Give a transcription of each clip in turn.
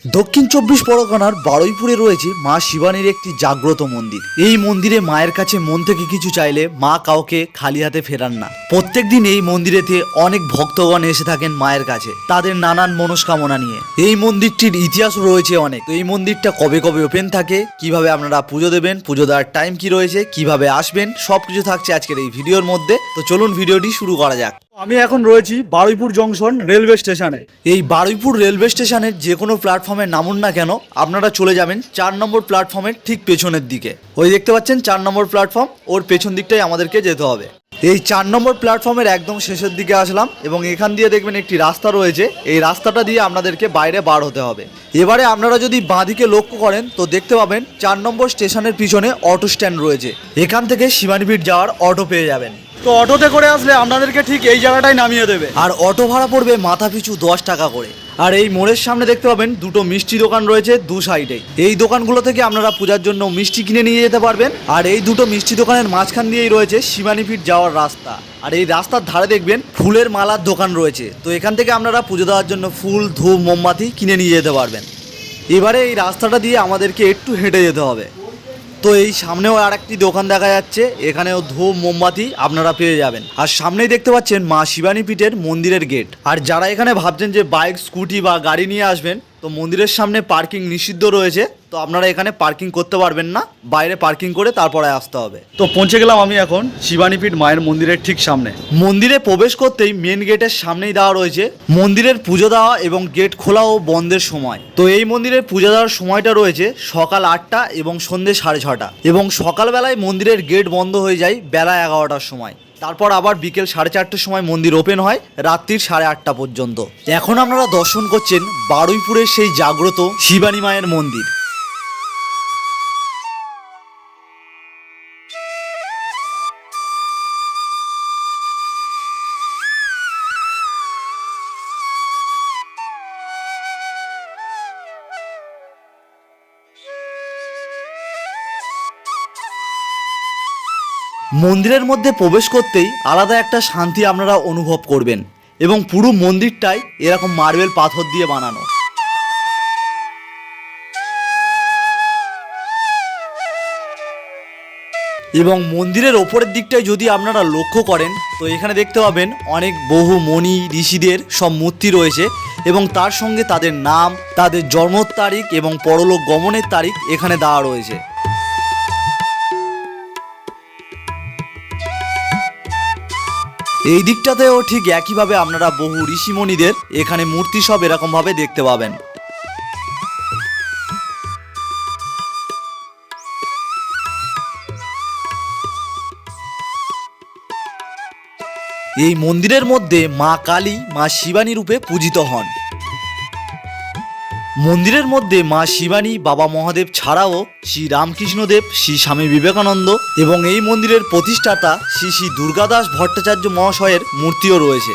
দক্ষিণ চব্বিশ পরগনার বারুইপুরে রয়েছে মা শিবানীর একটি জাগ্রত মন্দির। এই মন্দিরে মায়ের কাছে মন থেকে কিছু চাইলে মা কাউকে খালি হাতে ফেরান না। প্রত্যেকদিন এই মন্দিরেতে অনেক ভক্তগণ এসে থাকেন মায়ের কাছে তাদের নানান মনস্কামনা নিয়ে। এই মন্দিরটির ইতিহাস রয়েছে অনেক। তো এই মন্দিরটা কবে কবে ওপেন থাকে, কিভাবে আপনারা পুজো দেবেন, পুজো দেওয়ার টাইম কি রয়েছে, কিভাবে আসবেন, সবকিছু থাকছে আজকের এই ভিডিওর মধ্যে। তো চলুন ভিডিওটি শুরু করা যাক। আমি এখন রয়েছি বারুইপুর জংশন রেলওয়ে স্টেশনে। এই বারুইপুর রেলওয়ে স্টেশনের যে কোনো প্ল্যাটফর্মে নামুন না কেন, আপনারা চলে যাবেন 4 নম্বর প্ল্যাটফর্মের ঠিক পেছনের দিকে। ওই দেখতে পাচ্ছেন 4 নম্বর প্ল্যাটফর্ম, ওর পেছন দিকটাই আমাদেরকে যেতে হবে। এই 4 নম্বর প্ল্যাটফর্মের একদম শেষের দিকে আসলাম এবং এখান দিয়ে দেখবেন একটি রাস্তা রয়েছে। এই রাস্তাটা দিয়ে আপনাদেরকে বাইরে বার হতে হবে। এবারে আপনারা যদি বাঁদিকে লক্ষ্য করেন তো দেখতে পাবেন 4 নম্বর স্টেশনের পিছনে অটো স্ট্যান্ড রয়েছে। এখান থেকে শিবানীপীঠ যাওয়ার অটো পেয়ে যাবেন। তো অটোতে করে আসলে আপনাদেরকে ঠিক এই জায়গাটায় নামিয়ে দেবে। আর অটো ভাড়া পড়বে মাথা পিছু 10 টাকা করে। আর এই মোড়ের সামনে দেখতে পাবেন দুটো মিষ্টি দোকান রয়েছে দু সাইডে। এই দোকানগুলো থেকে আপনারা পূজার জন্য মিষ্টি কিনে নিয়ে যেতে পারবেন। আর এই দুটো মিষ্টি দোকানের মাঝখান দিয়েই রয়েছে শিবানীপীঠ যাওয়ার রাস্তা। আর এই রাস্তার ধারে দেখবেন ফুলের মালার দোকান রয়েছে। তো এখান থেকে আপনারা পুজো দেওয়ার জন্য ফুল, ধূপ, মোমবাতি কিনে নিয়ে যেতে পারবেন। এবারে এই রাস্তাটা দিয়ে আমাদেরকে একটু হেঁটে যেতে হবে। তো এই সামনেও আর একটি দোকান দেখা যাচ্ছে, এখানেও ধূপ, মোমবাতি আপনারা পেয়ে যাবেন। আর সামনেই দেখতে পাচ্ছেন মা শিবানীপীঠের মন্দিরের গেট। আর যারা এখানে ভাবছেন যে বাইক, স্কুটি বা গাড়ি নিয়ে আসবেন, তো মন্দিরের সামনে পার্কিং নিষিদ্ধ রয়েছে। তো আপনারা এখানে পার্কিং করতে পারবেন না, বাইরে পার্কিং করে তারপরে আসতে হবে। তো পৌঁছে গেলাম আমি এখন শিবানীপীঠ মায়ের মন্দিরের ঠিক সামনে। মন্দিরে প্রবেশ করতেই মেন গেটের সামনেই দেওয়া রয়েছে মন্দিরের পুজো দেওয়া এবং গেট খোলা ও বন্ধের সময়। তো এই মন্দিরের পুজো দেওয়ার সময়টা রয়েছে সকাল 8টা এবং সন্ধ্যে 6:30। এবং সকালবেলায় মন্দিরের গেট বন্ধ হয়ে যায় বেলা 11টার সময়। তারপর আবার বিকেল 4:30টার সময় মন্দির ওপেন হয় রাত্রির 8:30 পর্যন্ত। এখন আপনারা দর্শন করছেন বারুইপুরের সেই জাগ্রত শিবানী মায়ের মন্দির। মন্দিরের মধ্যে প্রবেশ করতেই আলাদা একটা শান্তি আপনারা অনুভব করবেন। এবং পুরো মন্দিরটাই এরকম মার্বেল পাথর দিয়ে বানানো। এবং মন্দিরের ওপরের দিকটায় যদি আপনারা লক্ষ্য করেন তো এখানে দেখতে পাবেন অনেক বহু মণি ঋষিদের সব মূর্তি রয়েছে। এবং তার সঙ্গে তাদের নাম, তাদের জন্ম তারিখ এবং পরলোক গমনের তারিখ এখানে দেওয়া রয়েছে। এই দিকটাতেও ঠিক একইভাবে আপনারা বহু ঋষিমণিদের এখানে মূর্তি সব এরকমভাবে দেখতে পাবেন। এই মন্দিরের মধ্যে মা কালী, মা শিবানী রূপে পূজিত হন। মন্দিরের মধ্যে মা শিবানী, বাবা মহাদেব ছাড়াও শ্রী রামকৃষ্ণদেব, শ্রী স্বামী বিবেকানন্দ এবং এই মন্দিরের প্রতিষ্ঠাতা শ্রী শ্রী দুর্গাদাস ভট্টাচার্য মহাশয়ের মূর্তিও রয়েছে।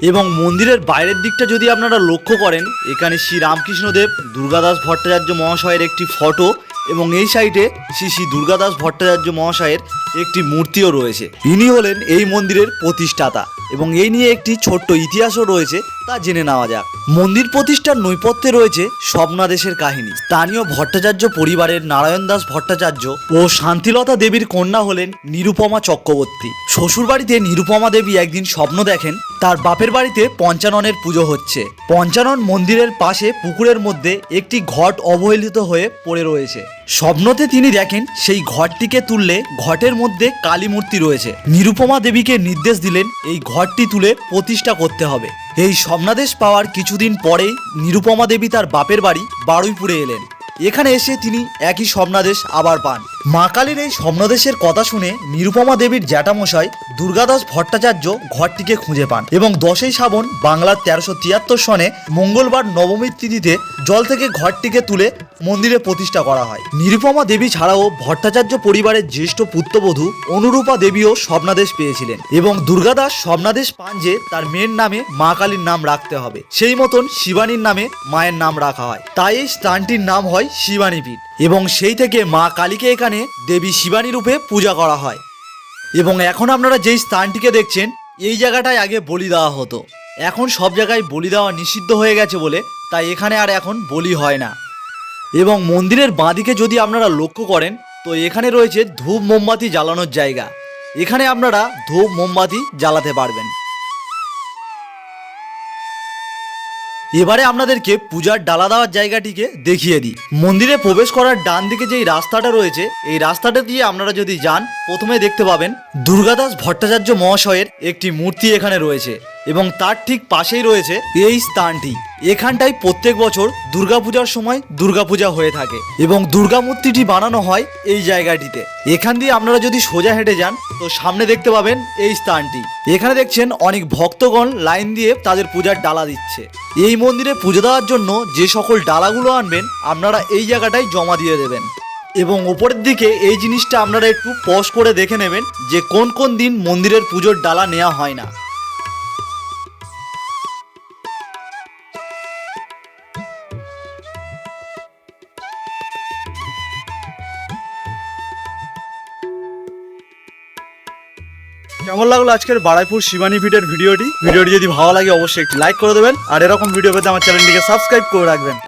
এবং মন্দিরের বাইরের দিকটা যদি আপনারা লক্ষ্য করেন, এখানে শ্রী রামকৃষ্ণদেব, দুর্গাদাস ভট্টাচার্য মহাশয়ের একটি ফটো এবং এই সাইডে শ্রী শ্রী দুর্গাদাস ভট্টাচার্য মহাশয়ের একটি মূর্তিও রয়েছে। ইনি হলেন এই মন্দিরের প্রতিষ্ঠাতা এবং এই নিয়ে একটি ছোট্ট ইতিহাসও রয়েছে, তা জেনে নেওয়া যাক। মন্দির প্রতিষ্ঠার নৈপথ্যে রয়েছে স্বপ্নাদেশের কাহিনী। স্থানীয় ভট্টাচার্য পরিবারের নারায়ণ দাস ভট্টাচার্য ও শান্তিলতা দেবীর কন্যা হলেন নিরুপমা চক্রবর্তী। শ্বশুরবাড়িতে নিরুপমা দেবী একদিন স্বপ্ন দেখেন তার বাপের বাড়িতে পঞ্চাননের পুজো হচ্ছে। পঞ্চানন মন্দিরের পাশে পুকুরের মধ্যে একটি ঘট অবহেলিত হয়ে পড়ে রয়েছে। স্বপ্নতে তিনি দেখেন সেই ঘটটিকে তুললে ঘটের মধ্যে কালী মূর্তি রয়েছে। নিরুপমা দেবীকে নির্দেশ দিলেন এই ঘটটি তুলে প্রতিষ্ঠা করতে হবে। এই স্বপ্নাদেশ পাওয়ার কিছুদিন পরেই নিরুপমা দেবী তার বাপের বাড়ি বারুইপুরে এলেন। এখানে এসে তিনি একই স্বপ্নাদেশ আবার পান। মা কালীর এই স্বপ্নাদেশের কথা শুনে নিরুপমা দেবীর জ্যাঠামশাই দুর্গাদাস ভট্টাচার্য ঘরটিকে খুঁজে পান এবং 10ই শ্রাবণ বাংলার 1373 সনে মঙ্গলবার নবমীর তিথিতে জল থেকে ঘরটিকে তুলে মন্দিরে প্রতিষ্ঠা করা হয়। নিরুপমা দেবী ছাড়াও ভট্টাচার্য পরিবারের জ্যেষ্ঠ পুত্রবধূ অনুরূপা দেবীও স্বপ্নাদেশ পেয়েছিলেন এবং দুর্গাদাস স্বপ্নাদেশ পান যে তার মেয়ের নামে মা কালীর নাম রাখতে হবে। সেই মতন শিবানীর নামে মায়ের নাম রাখা হয়, তাই এই স্থানটির নাম হয় শিবানীপীঠ। এবং সেই থেকে মা কালীকে এখানে দেবী শিবানী রূপে পূজা করা হয়। এবং এখন আপনারা যেই স্থানটিকে দেখছেন এই জায়গাটায় আগে বলি দেওয়া হতো। এখন সব জায়গায় বলি দেওয়া নিষিদ্ধ হয়ে গেছে বলে তাই এখানে আর এখন বলি হয় না। এবং মন্দিরের বাঁদিকে যদি আপনারা লক্ষ্য করেন তো এখানে রয়েছে ধূপ মোমবাতি জ্বালানোর জায়গা। এখানে আপনারা ধূপ মোমবাতি জ্বালাতে পারবেন। এবারে আপনাদেরকে পূজার ডালা দেওয়ার জায়গাটিকে দেখিয়ে দিই। মন্দিরে প্রবেশ করার ডান দিকে যেই রাস্তাটা রয়েছে এই রাস্তাটা দিয়ে আপনারা যদি যান প্রথমে দেখতে পাবেন দুর্গাদাস ভট্টাচার্য মহাশয়ের একটি মূর্তি এখানে রয়েছে এবং তার ঠিক পাশেই রয়েছে এই স্থানটি। এখানটায় প্রত্যেক বছর দুর্গাপূজার সময় দুর্গাপূজা হয়ে থাকে এবং দুর্গা মূর্তিটি বানানো হয় এই জায়গাটিতে। এখান দিয়ে আপনারা যদি সোজা হেঁটে যান তো সামনে দেখতে পাবেন এই স্থানটি। এখানে দেখছেন অনেক ভক্তগণ লাইন দিয়ে তাদের পূজার ডালা দিচ্ছে। এই মন্দিরে পুজো দেওয়ার জন্য যে সকল ডালাগুলো আনবেন আপনারা এই জায়গাটায় জমা দিয়ে দেবেন এবং ওপরের দিকে এই জিনিসটা আপনারা একটু পজ করে দেখে নেবেন যে কোন কোন দিন মন্দিরের পুজোর ডালা নেওয়া হয় না। কেমন লাগলো আজকের বারাইপুর শিবানী পীঠের ভিডিওটি যদি ভালো লাগে অবশ্যই একটি লাইক করে দেবেন আর এরকম ভিডিও পেতে আমার চ্যানেলটিকে সাবস্ক্রাইব করে রাখবেন।